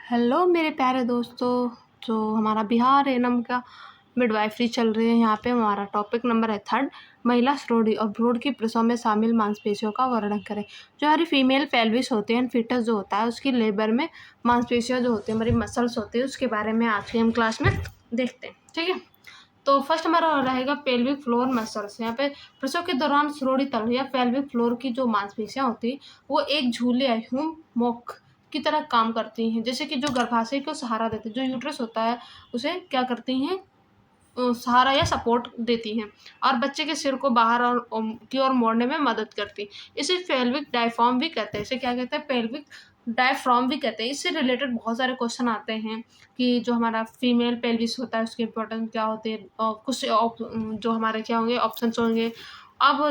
Hello मेरे प्यारे दोस्तों। जो हमारा बिहार एनम का मिडवाइफरी चल रही है, यहाँ पे हमारा टॉपिक नंबर है 3 महिला श्रोणि और भ्रूण की प्रसव में शामिल मांसपेशियों का वर्णन करें। जो हमारी फीमेल पेल्विस होती है, फीटस जो होता है, उसकी लेबर में मांसपेशियाँ जो होती है, हमारी मसल्स होती है, उसके बारे में आज की हम क्लास में देखते हैं। ठीक है, तो फर्स्ट हमारा रहेगा पेल्विक फ्लोर मसल्स। यहाँ पे प्रसव के दौरान श्रोणि तल या पेल्विक फ्लोर की जो मांसपेशियाँ होती हैं, वो एक झूले या ह्यूमॉक की तरह काम करती हैं, जैसे कि जो गर्भाशय को सहारा देते हैं। जो यूट्रस होता है उसे क्या करती हैं, सहारा या सपोर्ट देती हैं और बच्चे के सिर को बाहर और की ओर मोड़ने में मदद करती हैं। इसे पेल्विक डायफ्राम भी कहते हैं। इसे क्या कहते हैं? पेल्विक डायफ्राम भी कहते हैं। इससे रिलेटेड बहुत सारे क्वेश्चन आते हैं कि जो हमारा फीमेल पेल्विस होता है उसकी इंपॉर्टेंस क्या होती है, और कुछ जो हमारे क्या होंगे ऑप्शन होंगे। अब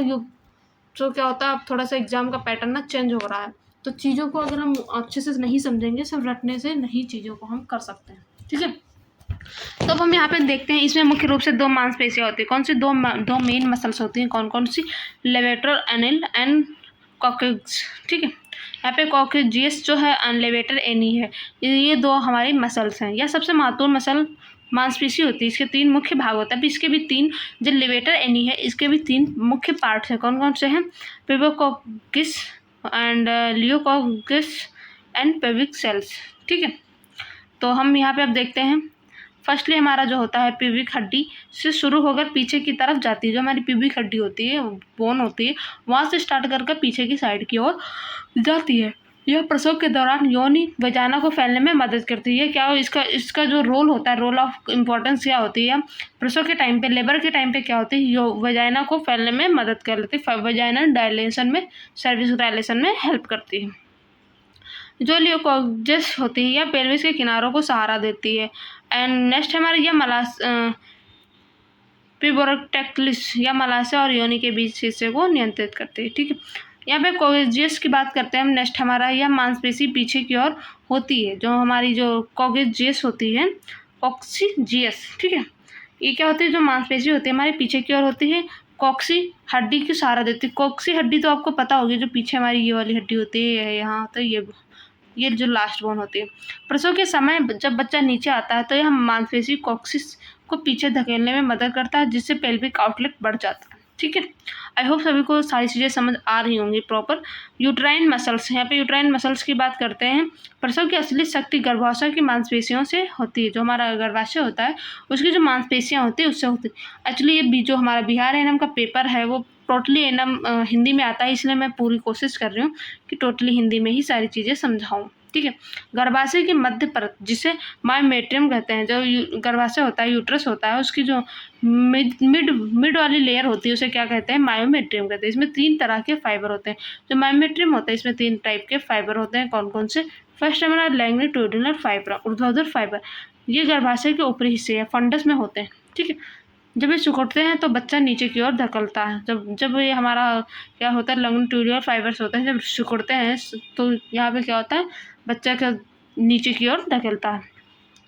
जो क्या होता है, अब थोड़ा सा एग्जाम का पैटर्न ना चेंज हो रहा है, तो चीज़ों को अगर हम अच्छे से नहीं समझेंगे, सिर्फ रटने से नहीं चीज़ों को हम कर सकते हैं। ठीक है, तो अब हम यहाँ पे देखते हैं, इसमें मुख्य रूप से 2 मांसपेशियाँ होती हैं। कौन सी दो मेन मसल्स होती हैं? कौन कौन सी? Levator एनिल and कॉकेज। ठीक है, यहाँ पे कॉकेजियस जो है लेवेटर एनी है, ये 2 हमारी मसल्स हैं। यह सबसे महत्वपूर्ण मसल मांसपेशी होती है। इसके 3 मुख्य भाग होता है। इसके भी 3, जो लेवेटर एनी है, इसके भी 3 मुख्य पार्ट्स हैं। कौन कौन से हैं? पेबोकॉकिस एंड लियोकॉकिस एंड पेविक सेल्स। ठीक है, तो हम यहाँ पे अब देखते हैं। फर्स्टली हमारा जो होता है प्यूबिक हड्डी से शुरू होकर पीछे की तरफ जाती है। जो हमारी प्यूबिक हड्डी होती है, बोन होती है, वहाँ से स्टार्ट करके पीछे की साइड की ओर जाती है। यह प्रसव के दौरान योनि वजाना को फैलने में मदद करती है। क्या इसका जो रोल होता है, रोल ऑफ इम्पोर्टेंस क्या होती है? प्रसव के टाइम पे, लेबर के टाइम पे क्या होती है? वजाना को फैलने में मदद कर लेती है। वजाइनल डायलेशन में, सर्विस डायलेशन में हेल्प करती है। जो लियोकॉजियस होती है, यह पेल्विस के किनारों को सहारा देती है। एंड नेक्स्ट हमारे यह पिबोरेक्टेक्टिस या मलाशय और योनि के बीच हिस्से को नियंत्रित करती है। ठीक है, यहाँ पे कॉकेजियस की बात करते हैं हम। नेक्स्ट हमारा यह मांसपेशी पीछे की ओर होती है। जो हमारी जो कॉकेजियस होती है, कॉक्सीजियस। ठीक है, ये क्या होती है? जो मांसपेशी होती है हमारी पीछे की ओर होती है, कॉक्सी हड्डी की सहारा देती है। कॉक्सी हड्डी तो आपको पता होगी, जो पीछे हमारी ये वाली हड्डी होती है, यहाँ तो ये जो लास्ट बोन होती है। प्रसव के समय जब बच्चा नीचे आता है तो यह मांसपेशी कॉक्सिस को पीछे धकेलने में मदद करता है, जिससे पेल्विक आउटलेट बढ़ जाता है। ठीक है, आई होप सभी को सारी चीज़ें समझ आ रही होंगी प्रॉपर। यूट्राइन मसल्स, यहाँ पे यूट्राइन मसल्स की बात करते हैं। प्रसव की असली शक्ति गर्भाशय की मांसपेशियों से होती है। जो हमारा गर्भाशय होता है उसकी जो मांसपेशियाँ होती है उससे होती है। एक्चुअली ये जो हमारा बिहार एनम का पेपर है वो टोटली एनम हिंदी में आता है, इसलिए मैं पूरी कोशिश कर रही हूँ कि टोटली हिंदी में ही सारी चीज़ें समझाऊँ। ठीक है, गर्भाशय की मध्य परत, जिसे मायोमेट्रियम कहते हैं, जो गर्भाशय होता है, यूट्रस होता है, उसकी जो मिड वाली लेयर होती है उसे क्या कहते हैं? मायोमेट्रियम कहते हैं। इसमें 3 तरह के फाइबर होते हैं। जो मायोमेट्रियम होता है इसमें 3 टाइप के फाइबर होते हैं। कौन कौन से? फर्स्ट हमारा लैंगिट्यूडिनल फाइबर, ऊर्ध्वाधर फाइबर। ये गर्भाशय के ऊपरी हिस्से या फंडस में होते हैं। ठीक है, जब ये सिकुड़ते हैं तो बच्चा नीचे की ओर धकेलता है। जब ये हमारा क्या होता है, लॉन्गिट्यूडिनल फाइबर्स होते हैं, जब सिकुड़ते हैं तो यहाँ पे क्या होता है, बच्चा का नीचे की ओर धकेलता है।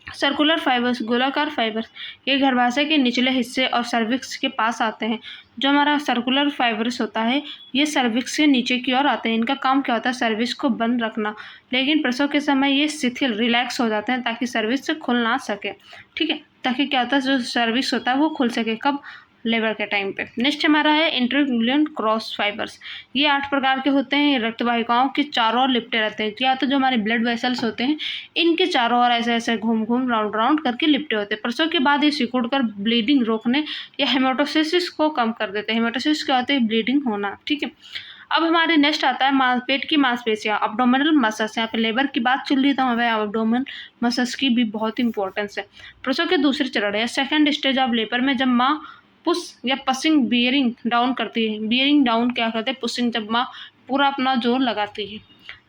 सर्कुलर फाइबर्स, गोलाकार फाइबर्स, ये गर्भाशय के निचले हिस्से और सर्विक्स के पास आते हैं। जो हमारा सर्कुलर फाइबर्स होता है ये सर्विक्स के नीचे की ओर आते हैं। इनका काम क्या होता है? सर्विक्स को बंद रखना, लेकिन प्रसव के समय ये शिथिल रिलैक्स हो जाते हैं ताकि सर्विक्स से खुल ना सके। ठीक है, ताकि क्या होता है, जो सर्विक्स होता है वो खुल सके। कब? लेबर के टाइम पे। नेक्स्ट हमारा है इंटरग्लून क्रॉस फाइबर्स। ये 8 प्रकार के होते हैं। रक्त वाहिकाओं के चारों ओर लिपटे रहते हैं। या तो जो हमारे ब्लड वेसल्स होते हैं इनके चारों ओर ऐसे ऐसे घूम घूम राउंड राउंड करके लिपटे होते हैं। प्रसव के बाद ये सिकुड़ कर ब्लीडिंग रोकने या हेमाटोसिस को कम कर देते हैं। हेमाटोसिस क्या होता है? ब्लीडिंग होना। ठीक है, अब हमारे नेक्स्ट आता है पेट की मांसपेशियाँ, अब्डोमिनल मसल्स। यहाँ पे लेबर की बात चल रही, तो हमें अब्डोमिनल मसल्स की भी बहुत इंपॉर्टेंस है। प्रसव के दूसरे चरण या सेकंड स्टेज ऑफ लेबर में जब माँ पुश या पसिंग बियरिंग डाउन करती है। बियरिंग डाउन क्या करते हैं? पुशिंग, जब माँ पूरा अपना जोर लगाती है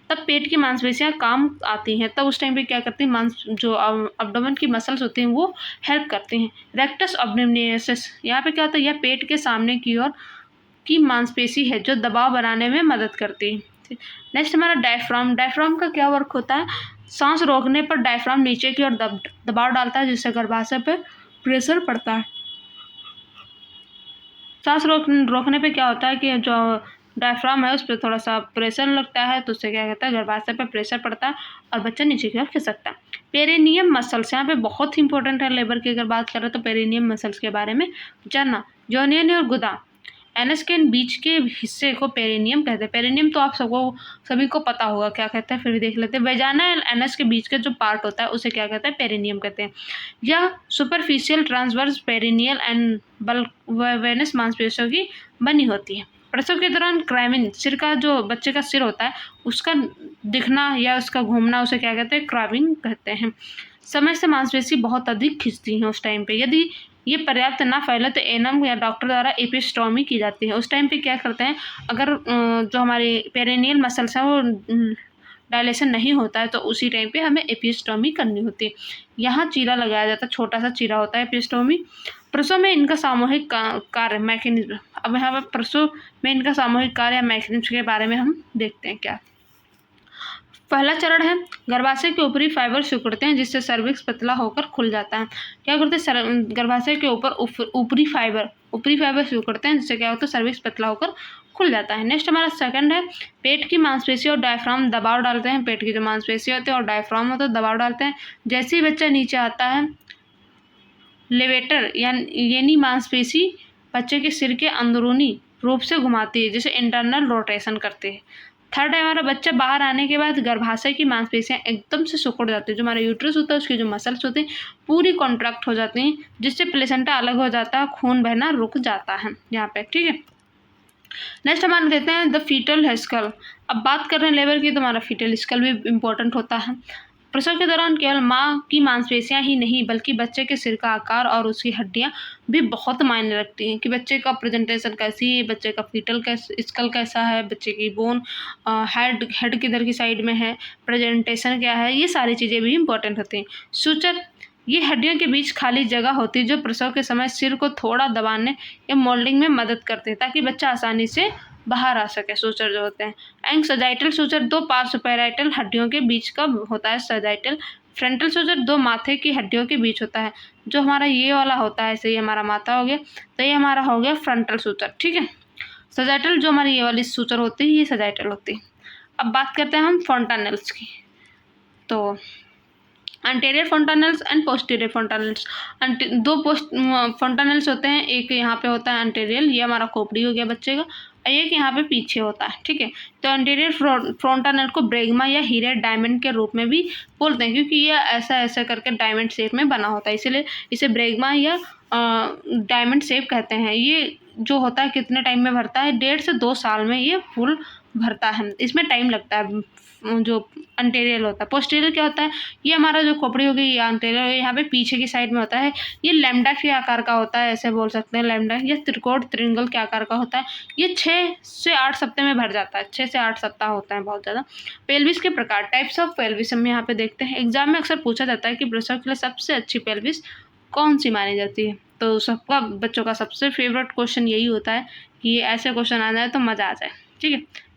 तब पेट की मांसपेशियाँ काम आती हैं। तब उस टाइम पे क्या करती हैं, जो अब्डोमेन की मसल्स होती हैं वो हेल्प करती हैं। रेक्टस अब्डोमिनेलिस, यहाँ पे क्या होता है, यह पेट के सामने की ओर की मांसपेशी है जो दबाव बनाने में मदद करती है। नेक्स्ट हमारा डायफ्राम। डायफ्राम का क्या वर्क होता है? सांस रोकने पर डायफ्राम नीचे की ओर दबाव डालता है, जिससे गर्भाशय पर प्रेशर पड़ता है। सांस रोकने पे क्या होता है कि जो डायफ्राम है उस पर थोड़ा सा प्रेशर लगता है, तो उससे क्या कहता है, गर्भाशय पे प्रेशर पड़ता है और बच्चा नीचे की ओर खिसकता है। पेरिनियम मसल्स, यहाँ पे बहुत ही इंपॉर्टेंट है लेबर की अगर बात करें तो पेरिनियम मसल्स के बारे में जानना। जोनियन और गुदा एनस के बीच के हिस्से को पेरिनियम कहते हैं। पेरिनियम तो आप सभी को पता होगा क्या कहते हैं, फिर भी देख लेते हैं। वेजाना एनस के बीच का जो पार्ट होता है उसे क्या कहते हैं, पेरिनियम कहते हैं। यह सुपरफिशियल ट्रांसवर्स पेरिनियल एंड बल्कवेनस मांसपेशियों की बनी होती है। प्रसव के दौरान क्राइमिन, सिर का जो बच्चे का सिर होता है उसका दिखना या उसका घूमना उसे क्या कहते हैं, क्राइमिन कहते हैं। समय से मांसपेशी बहुत अधिक खिंचती हैं उस टाइम पे। यदि ये पर्याप्त ना फैले तो एनम या डॉक्टर द्वारा एपिस्टोमी की जाती है। उस टाइम पे क्या करते हैं, अगर जो हमारे पेरिनियल मसल्स हैं वो डायलेशन नहीं होता है तो उसी टाइम पे हमें एपिस्टोमी करनी होती है। यहाँ चीरा लगाया जाता है, छोटा सा चीरा होता है एपिस्टोमी। प्रसव में इनका सामूहिक कार्य मैकेनिज्म, अब यहाँ पर प्रसव में इनका सामूहिक कार्य या मैकेनिज्म के बारे में हम देखते हैं क्या। पहला चरण है गर्भाशय के ऊपरी फाइबर सिकुड़ते हैं जिससे सर्विक्स पतला होकर खुल जाता है। क्या करते हैं, गर्भाशय के ऊपर ऊपरी फाइबर सिकुड़ते हैं जिससे क्या होता है, सर्विक्स पतला होकर खुल जाता है। नेक्स्ट हमारा सेकंड है पेट की मांसपेशी और डायफ्राम दबाव डालते हैं। पेट की जो मांसपेशी होती है और डायफ्राम होता है दबाव डालते हैं। जैसे ही बच्चा नीचे आता है लेवेटर यानी मांसपेशी बच्चे के सिर के अंदरूनी रूप से घुमाती है जिसे इंटरनल रोटेशन करते हैं। थर्ड है हमारा बच्चा बाहर आने के बाद गर्भाशय की मांसपेशियां एकदम से सिकुड़ जाती है। जो हमारा यूट्रस होता है उसकी जो मसल्स होते हैं पूरी कॉन्ट्रैक्ट हो जाती हैं जिससे प्लेसेंटा अलग हो जाता है, खून बहना रुक जाता है यहाँ पे, ठीक है। नेक्स्ट हमारे देते हैं द फीटल स्कल। अब बात कर रहे हैं लेबर की तो हमारा फीटल स्कल भी इम्पोर्टेंट होता है। प्रसव के दौरान केवल माँ की मांसपेशियां ही नहीं बल्कि बच्चे के सिर का आकार और उसकी हड्डियां भी बहुत मायने रखती हैं कि बच्चे का प्रेजेंटेशन कैसी है, बच्चे का फीटल स्कल कैसा है, बच्चे की बोन हेड किधर की साइड में है, प्रेजेंटेशन क्या है, ये सारी चीज़ें भी इंपॉर्टेंट होती हैं। सूचर, ये हड्डियों के बीच खाली जगह होती है जो प्रसव के समय सिर को थोड़ा दबाने या मोल्डिंग में मदद करते हैं ताकि बच्चा आसानी से बाहर आ सके। सूचर जो होते हैं एंड सजाइटल सूचर दो पार्श्व पैराइटल हड्डियों के बीच का होता है सजाइटल। फ्रंटल सूचर दो माथे की हड्डियों के बीच होता है। जो हमारा ये वाला होता है, ऐसे ही हमारा माथा हो गया तो ये हमारा हो गया फ्रंटल सूचर, ठीक है। सजाइटल जो हमारी ये वाली सूचर होती है ये सजाइटल होती है। अब बात करते हैं हम फोंटानेल्स की। तो एंटेरियर फोंटानेल्स एंड पोस्टीरियर फोंटानेल्स, दो फोंटानेल्स होते हैं। एक यहाँ पे होता है एंटेरियर, ये हमारा खोपड़ी हो गया बच्चे का, और एक यहाँ पे पीछे होता है, ठीक है। तो एंटेरियर फोंटानेल को ब्रेगमा या हीरे डायमंड के रूप में भी बोलते हैं क्योंकि ये ऐसा ऐसा करके डायमंड शेप में बना होता है, इसीलिए इसे ब्रेगमा या डायमंड शेप कहते हैं। ये जो होता है कितने टाइम में भरता है, 1.5 से 2 साल में ये फुल भरता है, इसमें टाइम लगता है जो अंटेरियर होता है। पोस्टीरियर क्या होता है, ये हमारा जो खोपड़ी होगी ये अंटेरियर, यहाँ पे पीछे की साइड में होता है। ये लैम्डा के आकार का होता है, ऐसे बोल सकते हैं लैम्डा, या त्रिकोण त्रिंगल के आकार का होता है। ये 6 से 8 सप्ताह में भर जाता है, 6 से 8 सप्ताह होता है बहुत ज़्यादा। पेल्विस के प्रकार, टाइप्स ऑफ पेल्विस हम यहाँ पे देखते हैं। एग्जाम में अक्सर पूछा जाता है कि प्रसव के लिए सबसे अच्छी पेल्विस कौन सी मानी जाती है, तो सबका बच्चों का सबसे फेवरेट क्वेश्चन यही होता है कि ऐसे क्वेश्चन आ जाए तो मज़ा आ जाए, ठीक है।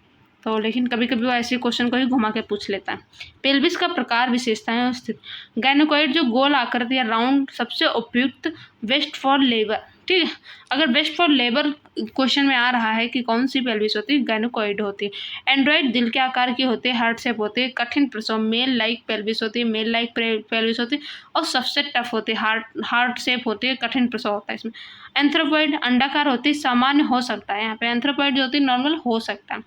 तो लेकिन कभी कभी वो ऐसे क्वेश्चन को ही घुमा के पूछ लेता है। पेल्विस का प्रकार, विशेषताएं स्थित। गायनोकॉइड जो गोल आकृति या राउंड, सबसे उपयुक्त बेस्ट फॉर लेबर, ठीक है। अगर बेस्ट फॉर लेबर क्वेश्चन में आ रहा है कि कौन सी पेल्विस होती है, गायनोकॉइड होती है। एंड्रॉइड दिल के आकार की होती है, हार्ट शेप होती है। कठिन प्रसव, मेल लाइक पेल्विस होती है, मेल लाइक पेल्विस होती है। और सबसे टफ होती है, हार्ट शेप होती है, कठिन प्रसव होता है इसमें। एंथ्रोपॉइड अंडाकार होती है, सामान्य हो सकता है, यहाँ पे एंथ्रोपॉइड जो होती है नॉर्मल हो सकता है।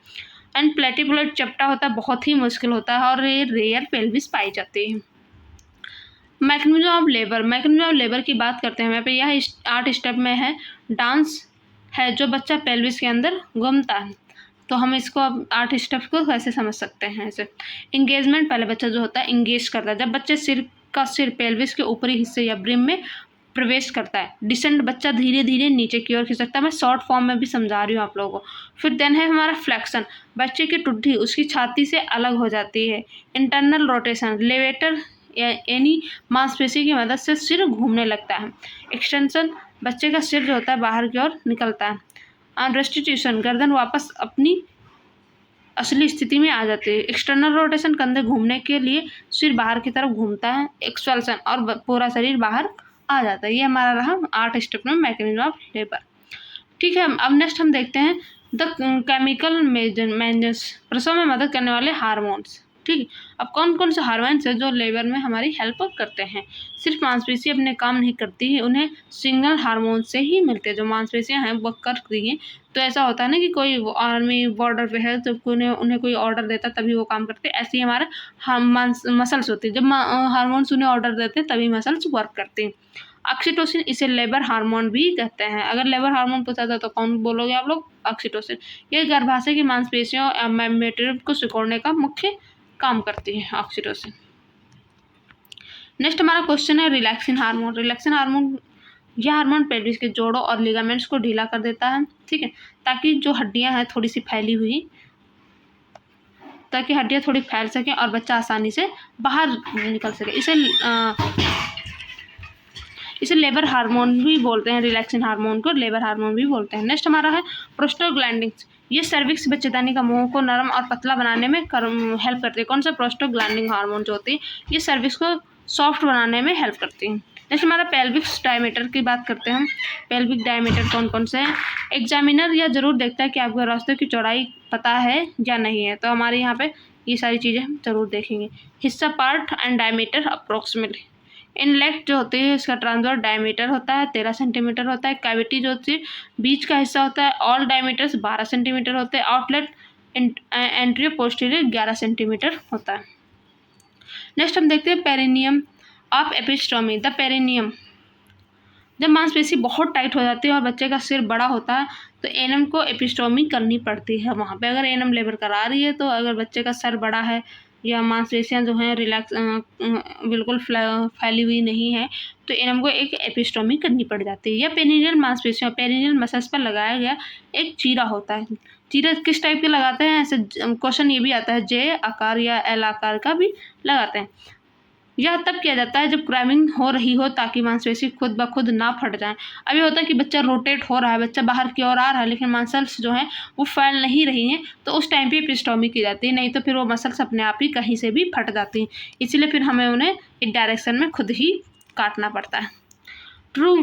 एंड प्लेटिपुलेट चपटा होता है, बहुत ही मुश्किल होता है और ये रेयर पेल्विस पाई जाती है। मैकेनिज्म ऑफ लेबर की बात करते हैं। यहाँ पे यह 8 स्टेप में है। डांस है जो बच्चा पेल्विस के अंदर घूमता है, तो हम इसको अब 8 स्टेप को कैसे समझ सकते हैं ऐसे। इंगेजमेंट, पहले बच्चा जो होता है इंगेज करता है, जब बच्चे सिर पेल्विस के ऊपरी हिस्से या ब्रिम में प्रवेश करता है। डिसेंट, बच्चा धीरे धीरे नीचे की ओर खिसकता है, मैं शॉर्ट फॉर्म में भी समझा रही हूँ आप लोगों को। फिर देन है हमारा फ्लेक्शन, बच्चे की टुड्डी उसकी छाती से अलग हो जाती है। इंटरनल रोटेशन, लेवेटर यानी मांसपेशी की मदद से सिर घूमने लगता है। एक्सटेंशन, बच्चे का सिर जो होता है बाहर की ओर निकलता है। और रेस्टिट्यूशन, गर्दन वापस अपनी असली स्थिति में आ जाती है। एक्सटर्नल रोटेशन, कंधे घूमने के लिए सिर बाहर की तरफ घूमता है। एक्सपल्सन, और पूरा शरीर बाहर आ जाता है। ये हमारा रहा 8 स्टेप में मैकेनिज्म ऑफ लेबर, ठीक है। अब नेक्स्ट हम देखते हैं द केमिकल मेजर्स, प्रसव में मदद करने वाले हार्मोन्स, ठीक है। अब कौन कौन से हार्मोन्स है जो लेबर में हमारी हेल्प करते हैं? सिर्फ मांसपेशी अपने काम नहीं करती है, उन्हें सिग्नल हार्मोन से ही मिलते हैं। जो मांसपेशियां हैं वो करती हैं। तो ऐसा होता है ना कि कोई आर्मी बॉर्डर पे है तो उन्हें कोई ऑर्डर देता है तभी वो काम करते हैं। ऐसे ही हमारे मसल्स होती है, जब हार्मोन्स उन्हें ऑर्डर देते हैं तभी मसल्स वर्क करते हैं। ऑक्सीटोसिन इसे लेबर हार्मोन भी कहते हैं। अगर लेबर हार्मोन पूछा था तो कौन बोलोगे आप लोग? ऑक्सीटोसिन। ये गर्भाशय की मांसपेशियों या मेम्ब्रेन को सिकोड़ने का मुख्य काम करती है ऑक्सीटोसिन। नेक्स्ट हमारा क्वेश्चन है रिलैक्सिन हार्मोन। रिलैक्सिन हार्मोन, यह हार्मोन पेल्विस के जोड़ों और लिगामेंट्स को ढीला कर देता है, ठीक है, ताकि जो हड्डियां हैं थोड़ी सी फैली हुई, ताकि हड्डियां थोड़ी फैल सकें और बच्चा आसानी से बाहर निकल सके। इसे लेबर हार्मोन भी बोलते हैं। रिलैक्सिन हार्मोन को लेबर हार्मोन भी बोलते हैं। नेक्स्ट हमारा है प्रोस्टाग्लैंडिन्स। ये सर्विक्स बच्चेदानी का मुंह को नरम और पतला बनाने में हेल्प करती है। कौन सा? प्रोस्टाग्लैंडिन हार्मोन जो होती है ये सर्विक्स को सॉफ्ट बनाने में हेल्प करती है। नेक्स्ट हमारा पेल्विक डायमीटर की बात करते हैं हम। पेल्विक डायमीटर कौन कौन से हैं? एग्जामिनर यह जरूर देखता है कि आपको रास्ते की चौड़ाई पता है या नहीं है। तो हमारे यहाँ पे ये सारी चीज़ें हम जरूर देखेंगे। हिस्सा, part and diameter approximately. Inlet जो होती है इसका ट्रांसवर्स डायमीटर होता है 13 सेंटीमीटर होता है। कैविटी जो होती है बीच का हिस्सा होता है, ऑल डायमीटर्स 12 सेंटीमीटर होते हैं। आउटलेट एंट्रियो पोस्टीरियर 11 सेंटीमीटर होता है। नेक्स्ट हम देखते हैं पेरिनियम ऑफ एपिस्टोमी। द पेरिनियम, जब मांसपेशी बहुत टाइट हो जाती है और बच्चे का सिर बड़ा होता है तो एनम को एपिस्टोमी करनी पड़ती है। वहाँ पे अगर एनम लेबर करा रही है तो अगर बच्चे का सर बड़ा है या मांसपेशियाँ जो हैं रिलैक्स बिल्कुल फैली हुई नहीं है तो एनम को एक एपिस्टोमी करनी पड़ जाती है। या पेरिनियल मांसपेशियों, पेरिनियल मसल्स पर लगाया गया एक चीरा होता है। चीरा किस टाइप के लगाते हैं? ऐसे क्वेश्चन ये भी आता है, जे आकार या एल आकार का भी लगाते हैं। यह तब किया जाता है जब क्रैमिंग हो रही हो ताकि मांसपेशी खुद ब खुद ना फट जाए। अभी होता है कि बच्चा रोटेट हो रहा है, बच्चा बाहर की ओर आ रहा है लेकिन मसल्स जो हैं वो फैल नहीं रही हैं, तो उस टाइम पे एपिस्टोमी की जाती है। नहीं तो फिर वो मसल्स अपने आप ही कहीं से भी फट जाती हैं, इसीलिए फिर हमें उन्हें एक डायरेक्शन में खुद ही काटना पड़ता है। True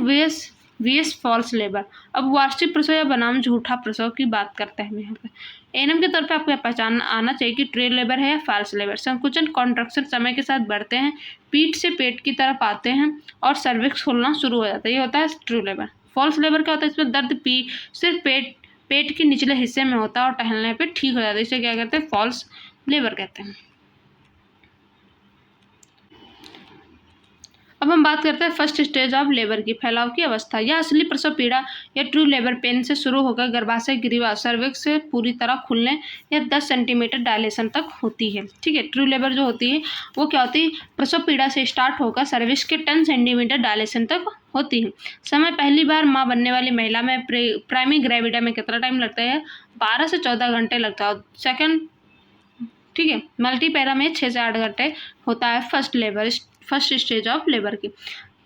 V S false labour. अब वार्षिक प्रसव या बनाम झूठा प्रसव की बात करते हैं यहाँ पे। एनएम के तौर पे आपको पहचान आना चाहिए कि ट्रू लेबर है या फॉल्स लेबर। संकुचन कॉन्ट्रैक्शन समय के साथ बढ़ते हैं, पीठ से पेट की तरफ आते हैं और सर्विक्स खुलना शुरू हो जाता है, ये होता है ट्रू लेबर। फॉल्स लेबर क्या होता है? इसमें दर्द सिर्फ पेट के निचले हिस्से में होता है और टहलने पे ठीक हो जाता है, इसे क्या कहते हैं? फॉल्स लेबर कहते हैं। अब हम बात करते हैं फर्स्ट स्टेज ऑफ लेबर की, फैलाव की अवस्था। यह असली प्रसव पीड़ा या ट्रू लेबर पेन से शुरू होकर गर्भाशय ग्रीवा सर्विक्स से पूरी तरह खुलने या 10 सेंटीमीटर डायलेशन तक होती है, ठीक है। ट्रू लेबर जो होती है वो क्या होती है? प्रसव पीड़ा से स्टार्ट होकर सर्विक्स के 10 सेंटीमीटर डायलेशन तक होती है। समय पहली बार माँ बनने वाली महिला में प्राइमरी ग्रेविडा में कितना टाइम लगता है? 12 से 14 घंटे लगता है। सेकेंड, ठीक है, मल्टीपैरा में 6 से 8 घंटे होता है फर्स्ट स्टेज ऑफ लेबर की।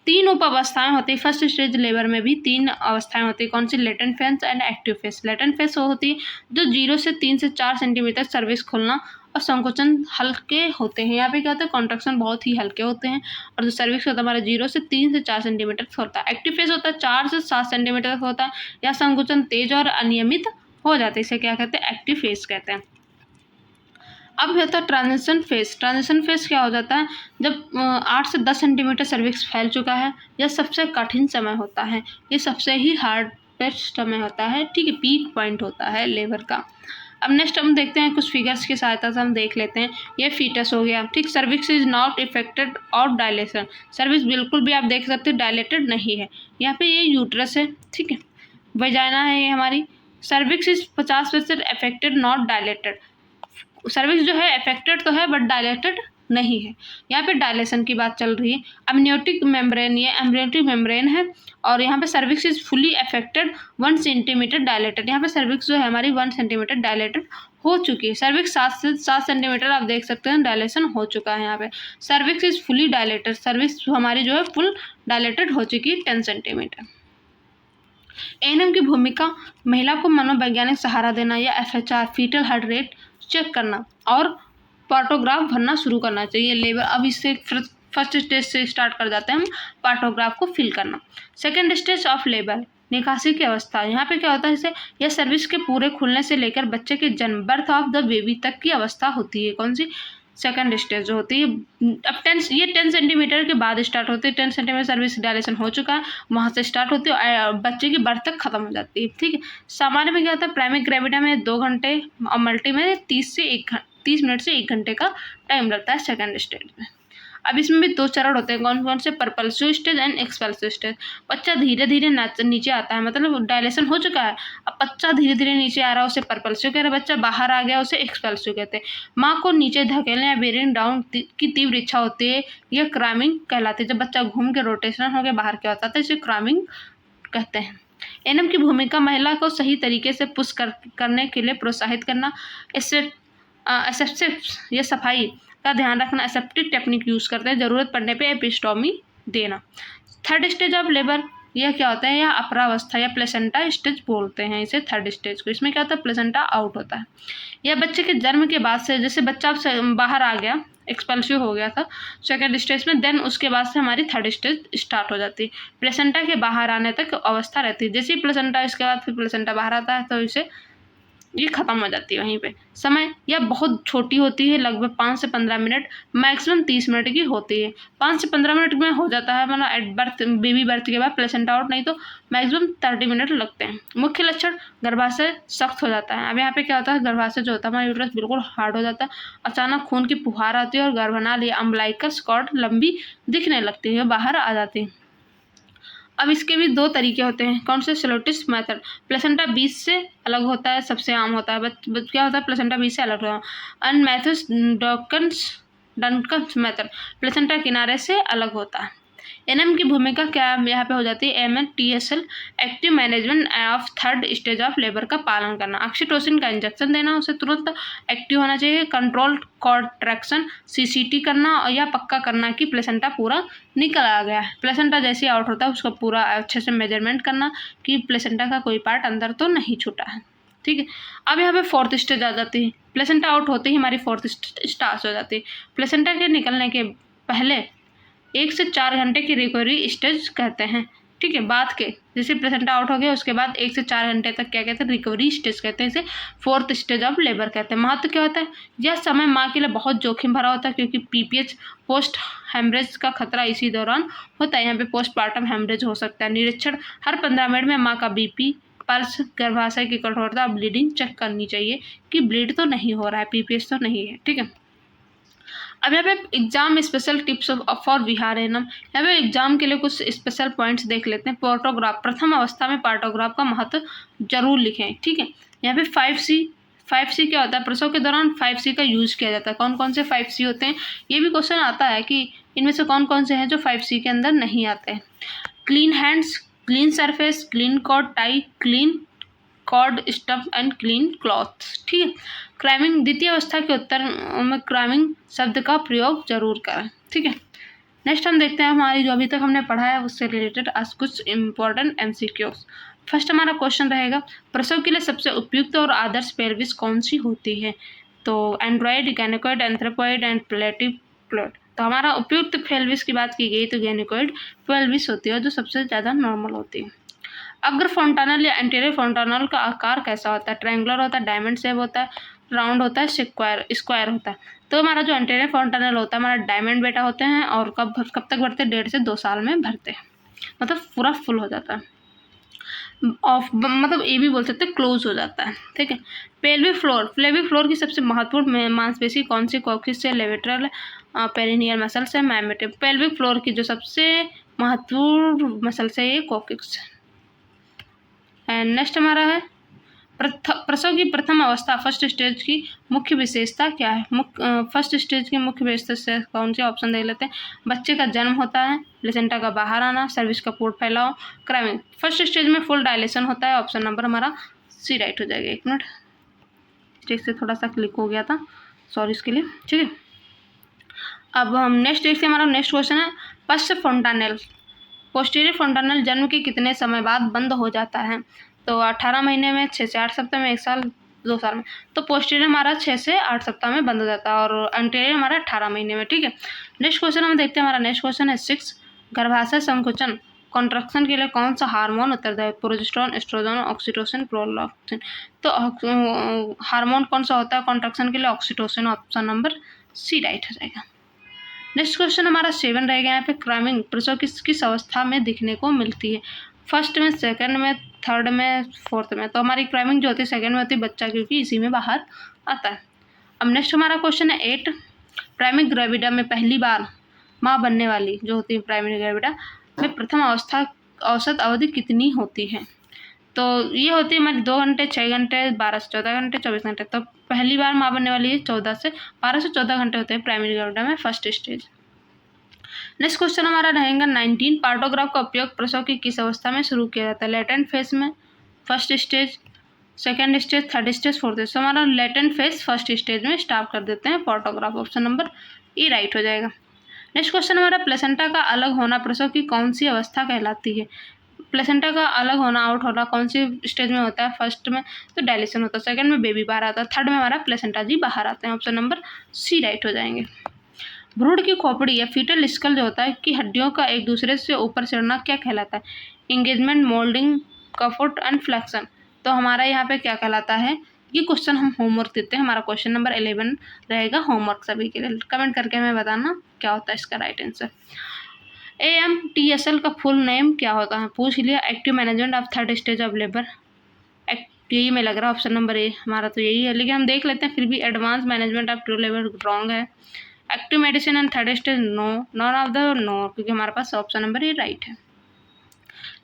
3 उप अवस्थाएं होती है फर्स्ट स्टेज लेबर में भी। 3 अवस्थाएं होती है, कौन सी? Latent phase and active phase. Latent phase वो होती है जो 0 से 3 से 4 सेंटीमीटर सर्विक्स खुलना और संकोचन हल्के होते हैं। यहाँ पे क्या होता है? कॉन्ट्रैक्शन बहुत ही हल्के होते हैं। और जो सर्विक्स होता है हमारा 0 से 3 से 4 सेंटीमीटर होता है। एक्टिव फेज होता है 4 से 7 सेंटीमीटर होता है, या संकोचन तेज और अनियमित हो जाते हैं, इसे क्या कहते हैं? एक्टिव फेज कहते हैं। अब होता है ट्रांजिशन फेज। ट्रांजिशन फेज क्या हो जाता है? जब 8 से 10 सेंटीमीटर सर्विक्स फैल चुका है, यह सबसे कठिन समय होता है, ये सबसे ही हार्डेस्ट समय होता है, ठीक है, पीक पॉइंट होता है लेबर का। अब नेक्स्ट हम देखते हैं कुछ फिगर्स की सहायता से हम देख लेते हैं। ये फीटस हो गया, ठीक। Cervix is not affected of dilation. Cervix बिल्कुल भी आप देख सकते हो डायलेटेड नहीं है। यहाँ पे ये यूट्रस है, ठीक है, वजाइना है ये हमारी। Cervix is 50% affected not dilated. Cervix जो है अफेक्टेड तो है बट डायलेटेड नहीं है। यहाँ पे डायलेशन की बात चल रही है। अम्नियोटिक मेम्ब्रेन, ये एम्ब्रियोटिक मेम्ब्रेन है और यहाँ पे cervix is fully affected 1 centimetre dilated. यहाँ पे सर्विक्स जो है हमारी 1 सेंटीमीटर डायलेटेड हो चुकी है। सर्विक्स 7 से 7 सेंटीमीटर आप देख सकते हैं डायलेशन हो चुका है। यहाँ पे cervix is fully dilated, cervix हमारी जो है फुल डायलेटेड हो चुकी है 10 सेंटीमीटर। एएनएम की भूमिका महिला को मनोवैज्ञानिक सहारा देना या FHR fetal heart rate check करना और पार्टोग्राफ भरना शुरू करना चाहिए लेबर। अब इससे फर्स्ट स्टेज से स्टार्ट कर जाते हैं हम पार्टोग्राफ को फिल करना। सेकेंड स्टेज ऑफ लेबर, निकासी की अवस्था। यहाँ पे क्या होता है? इसे यह सर्विक्स के पूरे खुलने से लेकर बच्चे के जन्म बर्थ ऑफ द बेबी तक की अवस्था होती है। कौन सी? सेकंड स्टेज जो होती है। अब 10 सेंटीमीटर के बाद स्टार्ट होती है। 10 सेंटीमीटर सर्विस डायलेशन हो चुका है, वहाँ से स्टार्ट होती है और बच्चे की बर्थ तक खत्म हो जाती है। ठीक है, सामान्य में क्या होता है, प्राइमरी ग्रेविटा में 2 घंटे और मल्टी में 30 मिनट से 1 घंटे का टाइम लगता है सेकंड स्टेज में। अब इसमें भी 2 चरण होते हैं, कौन कौन से, परपल्सिव स्टेज एंड एक्सपल्सिव स्टेज। बच्चा धीरे धीरे नीचे आता है, मतलब डायलेशन हो चुका है, अब बच्चा धीरे धीरे नीचे आ रहा है, उसे परपल्सिव कह रहे हैं। बच्चा बाहर आ गया, उसे एक्सपल्सिव कहते हैं। माँ को नीचे धकेलने या बेरिंग डाउन की तीव्र इच्छा होती है, यह क्रामिंग कहलाती है। जब बच्चा घूम के रोटेशन होकर बाहर के आता है, इसे क्रामिंग कहते हैं। एनएम की भूमिका महिला को सही तरीके से पुश करने के लिए प्रोत्साहित करना, एसेप्टिव या सफाई का ध्यान रखना, एसेप्टिक टेक्निक यूज़ करते हैं, ज़रूरत पड़ने पे एपिस्टोमी देना। थर्ड स्टेज ऑफ लेबर, यह क्या होता है, यह अपरावस्था या प्लेसेंटा स्टेज बोलते हैं इसे, थर्ड स्टेज को। इसमें क्या होता है, प्लेसेंटा आउट होता है। यह बच्चे के जन्म के बाद से, जैसे बच्चा बाहर आ गया, एक्सपल्सिव हो गया था सेकेंड स्टेज में, देन उसके बाद से हमारी थर्ड स्टेज स्टार्ट हो जाती है। प्लेसेंटा के बाहर आने तक अवस्था रहती है। जैसे ही प्लेसेंटा, इसके बाद फिर प्लेसेंटा बाहर आता है तो इसे ये ख़त्म हो जाती है वहीं पे। समय यह बहुत छोटी होती है, लगभग 5 से 15 मिनट, मैक्सिमम 30 मिनट की होती है। 5 से 15 मिनट में हो जाता है, मतलब एट बर्थ, बेबी बर्थ के बाद प्लेसेंटा आउट, नहीं तो मैक्सिमम 30 मिनट लगते हैं। मुख्य लक्षण, गर्भाशय सख्त हो जाता है। अब यहाँ पे क्या होता है, गर्भाशय जो होता है हमारा यूट्रस बिल्कुल हार्ड हो जाता है, अचानक खून की फुहार आती है और गर्भनाल या अम्बलाइकस कॉर्ड लंबी दिखने लगती है, बाहर आ जाती है। अब इसके भी 2 तरीके होते हैं, कौन से, सेलोटिस मेथड, प्लेसेंटा बीज से अलग होता है, सबसे आम होता है, क्या होता है, प्लेसेंटा बीज से अलग होता है। And Matthews Duncan's method, placenta किनारे से अलग होता है। एनएम की भूमिका क्या यहाँ पे हो जाती है, AMTSL, active management of third stage of labour का पालन करना, ऑक्सीटोसिन का इंजेक्शन देना, उसे तुरंत एक्टिव होना चाहिए, कंट्रोल्ड कॉन्ट्रैक्शन, सीसीटी करना और यह पक्का करना कि प्लेसेंटा पूरा निकल आ गया है। प्लेसेंटा जैसे ही आउट होता है उसका पूरा अच्छे से मेजरमेंट करना कि प्लेसेंटा का कोई पार्ट अंदर तो नहीं छूटा है। ठीक है, अब यहाँ पे फोर्थ स्टेज आ जाती है। प्लेसेंटा आउट होते ही हमारी फोर्थ स्टेज स्टार्ट हो जाती है। प्लेसेंटा के निकलने के पहले 1 से 4 घंटे की रिकवरी स्टेज कहते हैं। ठीक है, बाद के, जैसे प्लेसेंटा आउट हो गया उसके बाद 1 से 4 घंटे तक क्या कहते हैं, रिकवरी स्टेज कहते हैं, इसे फोर्थ स्टेज ऑफ लेबर कहते हैं। महत्व क्या होता है, यह समय माँ के लिए बहुत जोखिम भरा होता है, क्योंकि पीपीएच पोस्ट हेमरेज का खतरा इसी दौरान होता है। यहाँ पे पोस्टमार्टम हेमरेज हो सकता है। निरीक्षण, हर 15 मिनट में माँ का बीपी, पल्स, गर्भाशय की कठोरता, ब्लीडिंग चेक करनी चाहिए कि ब्लीड तो नहीं हो रहा है, पीपीएच तो नहीं है। ठीक है, अब यहाँ पे exam special tips for Vihar annum, यहाँ पे एग्जाम के लिए कुछ स्पेशल पॉइंट्स देख लेते हैं। पार्टोग्राफ, प्रथम अवस्था में पार्टोग्राफ का महत्व जरूर लिखें। ठीक है, यहाँ पे 5C क्या होता है, प्रसव के दौरान 5C का यूज किया जाता है। कौन कौन से 5C होते हैं, ये भी क्वेश्चन आता है कि इनमें से कौन कौन से हैं जो 5C के अंदर नहीं आते हैं। Clean hands, clean surface, clean cord tie, clean cord stuff and clean cloth. ठीक है, क्राइमिंग, द्वितीय अवस्था के उत्तर में क्राइमिंग शब्द का प्रयोग जरूर करें। ठीक है, नेक्स्ट हम देखते हैं हमारी जो अभी तक हमने पढ़ा है उससे रिलेटेड आज कुछ इंपॉर्टेंट एमसीक्यूज। फर्स्ट हमारा क्वेश्चन रहेगा, प्रसव के लिए सबसे उपयुक्त और आदर्श पेल्विस कौन सी होती है, तो android, gynaecoid, anthropoid and platypelloid. तो हमारा उपयुक्त पेल्विस की बात की गई तो गैनेकोइड पेल्विस होती है जो सबसे ज़्यादा नॉर्मल होती है। अग्र फोंटानल या एंटीरियर फोंटानल का आकार कैसा होता है, ट्रायंगुलर होता है, डायमंड शेप होता है, राउंड होता है, स्क्वायर होता है। तो हमारा जो एंटीरियर फोंटानल होता है हमारा डायमंड बेटा होते हैं और कब तक भरते हैं, 1.5 से 2 साल में भरते हैं, मतलब पूरा फुल हो जाता है, ऑफ मतलब ये भी बोल सकते हैं क्लोज हो जाता है। ठीक है, पेल्विक फ्लोर की सबसे महत्वपूर्ण मांसपेशी कौन सी, कॉक्सिस से, लेवेट्रल, पेरिनियल मसल से, मैमेटिव। पेल्विक फ्लोर की जो सबसे महत्वपूर्ण मसल से ये कॉक्सिस। एंड नेक्स्ट हमारा है प्रसव की प्रथम अवस्था, फर्स्ट स्टेज की मुख्य विशेषता क्या है। फर्स्ट स्टेज की मुख्य विशेषता कौन सी, ऑप्शन देख लेते हैं। बच्चे का जन्म होता है, प्लेसेंटा का बाहर आना, सर्विस का पोर्ट फैलाव, क्राइमिंग। फर्स्ट स्टेज में फुल डायलेशन होता है, ऑप्शन नंबर हमारा सी राइट हो जाएगा। 1 मिनट, स्टेज से थोड़ा सा क्लिक हो गया था, सॉरी इसके लिए। ठीक है, अब हम नेक्स्ट देखते हैं, हमारा नेक्स्ट क्वेश्चन है पश्च फोंटानेल, पोस्टीरियर फोंटानेल जन्म के कितने समय बाद बंद हो जाता है, तो 18 महीने में, 6 से 8 सप्ताह में, 1 साल, 2 साल में। तो पोस्टीरियर हमारा 6 से 8 सप्ताह में बंद हो जाता है और एंटीरियर हमारा 18 महीने में। ठीक है, नेक्स्ट क्वेश्चन हम देखते हैं, हमारा नेक्स्ट क्वेश्चन है 6, गर्भाशय संकुचन कॉन्ट्रैक्शन के लिए कौन सा हार्मोन उत्तरदायी, प्रोजेस्टेरोन, एस्ट्रोजन, ऑक्सीटोसिन, प्रोलैक्टिन। तो हार्मोन कौन सा होता है कॉन्ट्रैक्शन के लिए, oxytocin, option number C right हो जाएगा। नेक्स्ट क्वेश्चन हमारा 7 रहेगा यहाँ पे, क्राइमिंग प्रसव किस अवस्था में दिखने को मिलती है? फर्स्ट में, सेकंड में, थर्ड में, फोर्थ में। तो हमारी क्राइमिंग जो होती है सेकंड में होती है बच्चा, क्योंकि इसी में बाहर आता है। अब नेक्स्ट हमारा क्वेश्चन है 8, प्राइमरी ग्रेविडा में पहली बार माँ बनने वाली जो होती है प्राइमरी ग्रेविडा में प्रथम अवस्था औसत अवधि कितनी होती है? तो ये होती है हमारी 2 घंटे, 6 घंटे, 12 से 14 घंटे, 24 घंटे। तो पहली बार माँ बनने वाली है 12 से 14 घंटे होते हैं प्राइमरी ग्रेविडा में फर्स्ट स्टेज। नेक्स्ट क्वेश्चन हमारा रहेगा 19, पार्टोग्राफ का उपयोग प्रसव की किस अवस्था में शुरू किया जाता है? लेटेंट फेज में, first stage, second stage, third stage, fourth stage. हमारा लेटेंट फेज फर्स्ट स्टेज में स्टार्ट कर देते हैं पार्टोग्राफ। ऑप्शन नंबर ई राइट हो जाएगा। नेक्स्ट क्वेश्चन हमारा प्लेसेंटा का अलग होना प्रसव की कौन सी अवस्था कहलाती है? प्लेसेंटा का अलग होना, आउट होना कौन सी स्टेज में होता है? फर्स्ट में तो डायलेशन होता है, सेकंड में बेबी बाहर आता है, थर्ड में हमारा प्लेसेंटा जी बाहर आते हैं। ऑप्शन नंबर सी राइट हो जाएंगे। भ्रूण की खोपड़ी या फीटल स्कल जो होता है कि हड्डियों का एक दूसरे से ऊपर चढ़ना क्या कहलाता है? एंगेजमेंट, मोल्डिंग, कफुट एंड फ्लेक्शन। तो हमारा यहाँ पे क्या कहलाता है? ये क्वेश्चन हम होमवर्क देते हैं, हमारा क्वेश्चन नंबर 11 रहेगा होमवर्क सभी के लिए। कमेंट करके हमें बताना क्या होता है इसका राइट आंसर। AMTSL का फुल नेम क्या होता है? पूछ लिया। Active management of third stage of labour. यही में लग रहा है ऑप्शन नंबर ए हमारा, तो यही है, लेकिन हम देख लेते हैं फिर भी। Advance management of true labour wrong है। Active medicine and third stage no, none of the no, क्योंकि हमारे पास ऑप्शन नंबर ए राइट है।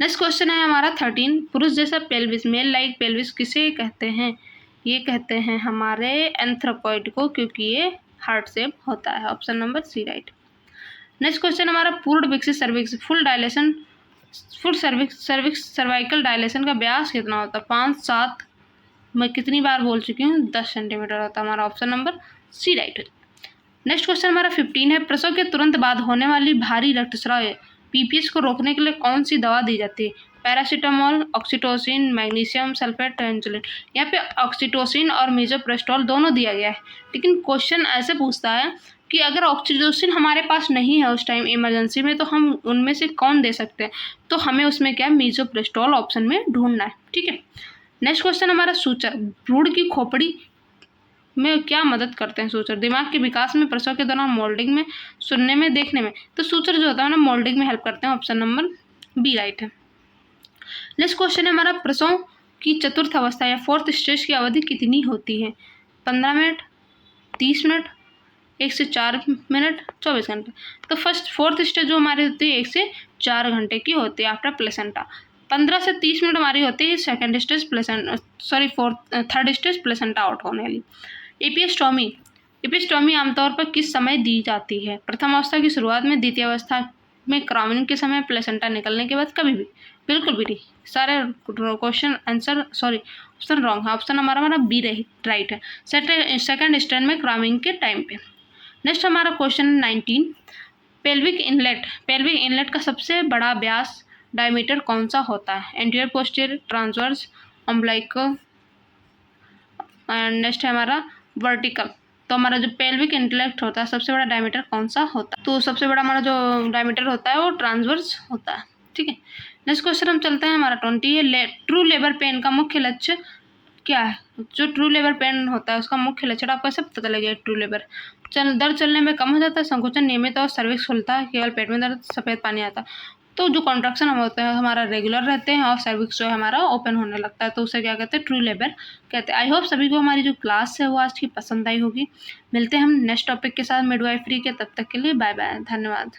नेक्स्ट क्वेश्चन है हमारा 13, पुरुष जैसा पेल्विस, मेल लाइक पेल्विस किसे कहते हैं? ये कहते हैं हमारे एंथ्रोपॉइड को, क्योंकि ये हार्ट शेप होता है। Option number C right. Next question हमारा पूर्ण विकसित cervix, full dilation, full cervix cervical dilation का व्यास कितना होता है? 5, 7, मैं कितनी बार बोल चुकी हूँ, 10 सेंटीमीटर होता है। हमारा ऑप्शन नंबर सी राइट है। नेक्स्ट क्वेश्चन हमारा 15 है, प्रसव के तुरंत बाद होने वाली भारी रक्तस्राव PPS को रोकने के लिए कौन सी दवा दी जाती है? Paracetamol, oxytocin, magnesium sulphate, insulin. यहाँ पे ऑक्सीटोसिन और मीजोप्रेस्टोल दोनों दिया गया है, लेकिन क्वेश्चन ऐसे पूछता है कि अगर ऑक्सीटोसिन हमारे पास नहीं है उस टाइम इमरजेंसी में, तो हम उनमें से कौन दे सकते हैं? तो हमें उसमें क्या मीजोप्रेस्टोल ऑप्शन में ढूंढना है, ठीक है। नेक्स्ट क्वेश्चन हमारा सूचर, भ्रूण की खोपड़ी में क्या मदद करते हैं सूचर? दिमाग के विकास में, प्रसव के दौरान, मोल्डिंग में, सुनने में, देखने में। तो सूचर जो होता है ना मोल्डिंग में हेल्प करते हैं। ऑप्शन नंबर बी राइट है। नेक्स्ट क्वेश्चन है हमारा, प्रसव की चतुर्थ अवस्था या फोर्थ स्टेज की अवधि कितनी होती है? 15 मिनट, 30 मिनट, 1 से 4 मिनट, 24 घंटे। तो फोर्थ स्टेज जो हमारी होती है 1 से 4 घंटे की होती है आफ्टर प्लेसेंटा। 15 से 30 मिनट हमारी होती है second stage placenta, third stage placenta out होने वाली। एपिस्टोमी आमतौर पर किस समय दी जाती है? प्रथम अवस्था की शुरुआत में, द्वितीय अवस्था में, क्राउनिंग के समय, प्लेसेंटा निकलने के बाद, कभी भी? बिल्कुल भी नहीं, सारे क्वेश्चन आंसर ऑप्शन रॉन्ग है। ऑप्शन हमारा बी राइट है, सेकंड स्टैंड में क्राउनिंग के टाइम पे। नेक्स्ट हमारा क्वेश्चन 19, पेल्विक इनलेट का सबसे बड़ा व्यास डायमीटर कौन सा होता है? एंटीरियर, पोस्टीरियर, ट्रांसवर्स, अम्ब्लाइको, एंड नेक्स्ट है हमारा वर्टिकल। तो हमारा जो पेल्विक इंटेलेक्ट होता है सबसे बड़ा डायमीटर कौन सा होता है? तो सबसे बड़ा हमारा जो डायमीटर होता है वो ट्रांसवर्स होता है, ठीक है। नेक्स्ट क्वेश्चन हम चलते हैं हमारा 20 है, ट्रू लेबर पेन का मुख्य लक्ष्य क्या है? जो ट्रू लेबर पेन होता है उसका मुख्य लक्षण आपको कैसे पता लगेगा? ट्रू लेबर दर्द चलने में कम हो जाता है, संकोचन नियमित और सर्विक्स खुलता है, केवल पेट में दर्द, सफ़ेद पानी आता है। तो जो कॉन्ट्रैक्शन हम होते हैं हमारा रेगुलर रहते हैं और सर्विक्स जो है हमारा ओपन होने लगता है, तो उसे क्या कहते हैं? ट्रू लेबर कहते हैं। आई होप सभी को हमारी जो क्लास है वो आज की पसंद आई होगी। मिलते हैं हम नेक्स्ट टॉपिक के साथ मिडवाइफरी के, तब तक के लिए बाय बाय, धन्यवाद।